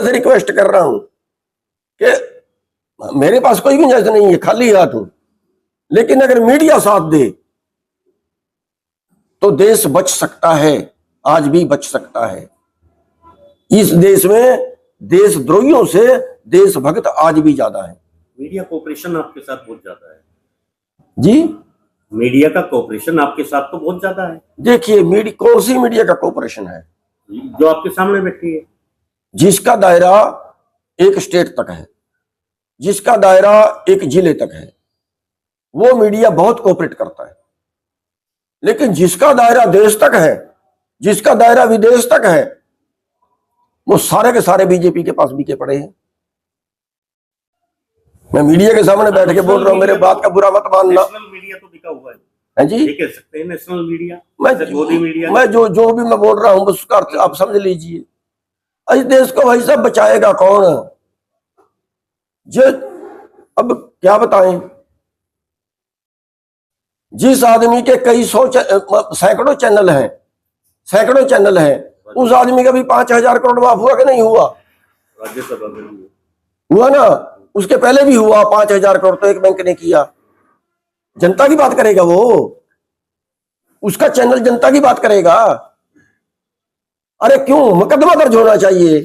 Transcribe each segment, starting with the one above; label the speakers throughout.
Speaker 1: से रिक्वेस्ट कर रहा हूं कि मेरे पास कोई गुंजाइश नहीं है, खाली हाथ हूं, लेकिन अगर मीडिया साथ दे तो देश बच सकता है, आज भी बच सकता है। इस देश में देशद्रोहियों से देशभक्त आज भी ज्यादा है।
Speaker 2: मीडिया कोऑपरेशन आपके साथ बहुत ज्यादा है
Speaker 1: जी,
Speaker 2: मीडिया का कोऑपरेशन आपके साथ तो बहुत ज्यादा है।
Speaker 1: देखिए, कौन सी मीडिया का कोऑपरेशन है?
Speaker 2: जो आपके सामने बैठी है,
Speaker 1: जिसका दायरा एक स्टेट तक है, जिसका दायरा एक जिले तक है, वो मीडिया बहुत कोऑपरेट करता है। लेकिन जिसका दायरा देश तक है, जिसका दायरा विदेश तक है, वो सारे के सारे बीजेपी के पास बिके पड़े हैं। मैं मीडिया के सामने बैठ के बोल रहा हूं, मेरे बात का बुरा मत मानना।
Speaker 2: नेशनल मीडिया तो बिका हुआ
Speaker 1: है जी,
Speaker 2: ये कह सकते हैं नेशनल मीडिया, मोदी मीडिया।
Speaker 1: मैं जो भी मैं बोल रहा हूं उसका अर्थ आप समझ लीजिए। इस देश को भाई साहब बचाएगा कौन? जो अब क्या बताएं, जिस आदमी के कई सौ सैकड़ों चैनल हैं, उस आदमी का भी 5,000 करोड़ माफ हुआ कि नहीं हुआ?
Speaker 2: राज्यसभा में
Speaker 1: हुआ ना, उसके पहले भी हुआ। 5,000 करोड़ तो एक बैंक ने किया। जनता की बात करेगा वो, उसका चैनल जनता की बात करेगा। अरे क्यों? मुकदमा दर्ज होना चाहिए,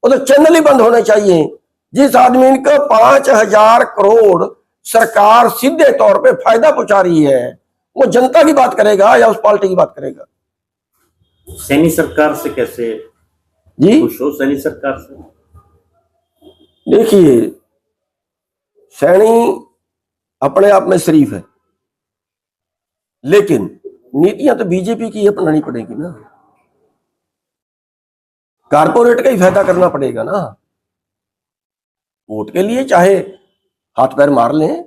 Speaker 1: वो तो चैनल ही बंद होने चाहिए। जिस आदमी का 5,000 करोड़ सरकार सीधे तौर पे फायदा पहुंचा रही है, वो जनता की बात करेगा या उस पार्टी की बात करेगा?
Speaker 2: सैनी सरकार से कैसे
Speaker 1: जी
Speaker 2: खुश हो? सैनी सरकार से
Speaker 1: देखिए, सैनी अपने आप में शरीफ है, लेकिन नीतियां तो बीजेपी की अपनानी पड़ेगी ना। कारपोरेट का ही फायदा करना पड़ेगा ना। वोट के लिए चाहे हाथ पैर मार लें,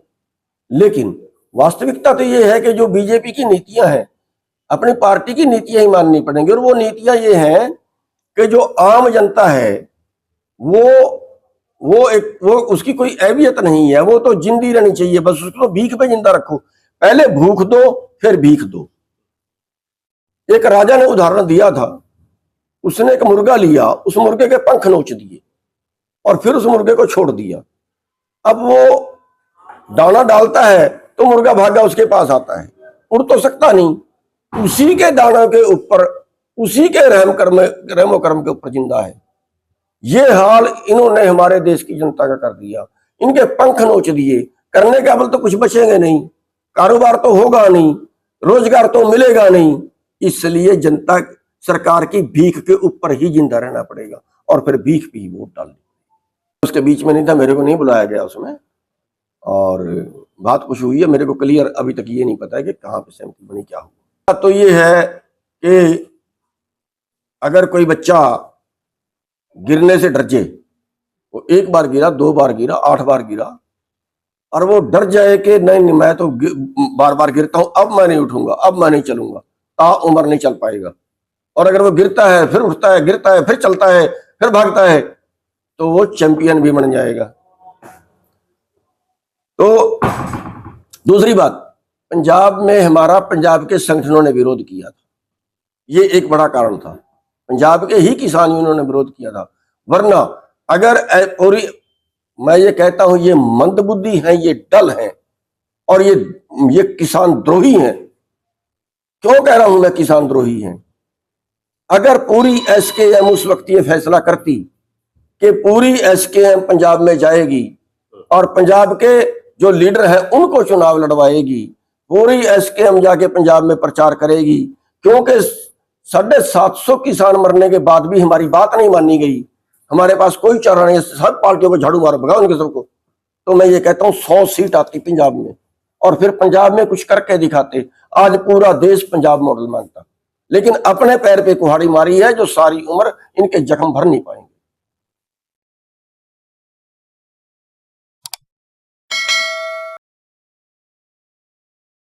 Speaker 1: लेकिन वास्तविकता तो ये है कि जो बीजेपी की नीतियां हैं, अपनी पार्टी की नीतियां ही माननी पड़ेंगी। और वो नीतियां ये हैं कि जो आम जनता है वो उसकी कोई अहमियत नहीं है, वो तो जिंदी रहनी चाहिए, बस उसको भीख पे जिंदा रखो। पहले भूख दो फिर भीख दो। एक राजा ने उदाहरण दिया था, उसने एक मुर्गा लिया, उस मुर्गे के पंख नोच दिए और फिर उस मुर्गे को छोड़ दिया। अब वो दाना डालता है तो मुर्गा भागा उसके पास आता है, उड़ तो सकता नहीं, उसी के दाना के ऊपर, उसी के रहमो कर्म के ऊपर जिंदा है। ये हाल इन्होंने हमारे देश की जनता का कर दिया। इनके पंख नोच दिए, करने के अवल तो कुछ बचेंगे नहीं, कारोबार तो होगा नहीं, रोजगार तो मिलेगा नहीं। इसलिए जनता सरकार की भीख के ऊपर ही जिंदा रहना पड़ेगा और फिर भीख पे ही वोट डालनी। उसके बीच में नहीं था, मेरे को नहीं बुलाया गया उसमें, और बात कुछ हुई है, मेरे को क्लियर अभी तक ये नहीं पता है कि कहाँ पे सहमति बनी, क्या हुआ। तो ये है कि अगर कोई बच्चा गिरने से डर जाए, वो एक बार गिरा, 2 बार गिरा, 8 बार गिरा, और वो डर जाए कि नहीं मैं तो बार बार गिरता हूं, अब मैं नहीं उठूंगा, अब मैं नहीं चलूंगा, उम्र नहीं चल पाएगा। और अगर वो गिरता है फिर उठता है, गिरता है फिर चलता है फिर भागता है, तो वो चैंपियन भी बन जाएगा। तो दूसरी बात, पंजाब में हमारा पंजाब के संगठनों ने विरोध किया था, ये एक बड़ा कारण था। पंजाब के ही किसान यूनियनों ने विरोध किया था। वरना अगर पूरी, मैं ये कहता हूं, ये मंदबुद्धि हैं, ये डल हैं और ये किसान द्रोही हैं। क्यों कह रहा हूं मैं किसान द्रोही हैं? अगर पूरी एसकेएम उस वक्त ये फैसला करती कि पूरी एसकेएम पंजाब में जाएगी और पंजाब के जो लीडर हैं उनको चुनाव लड़वाएगी, पूरी एसकेएम जाके पंजाब में प्रचार करेगी, क्योंकि 750 किसान मरने के बाद भी हमारी बात नहीं मानी गई, हमारे पास कोई चारा नहीं, सब पार्टियों को झाड़ू मारो, भगाओ उनके सबको, तो मैं ये कहता हूं 100 सीट आती पंजाब में और फिर पंजाब में कुछ करके दिखाते। आज पूरा देश पंजाब मॉडल मांगता, लेकिन अपने पैर पे कुहाड़ी मारी है जो सारी उम्र इनके जख्म भर नहीं पाए।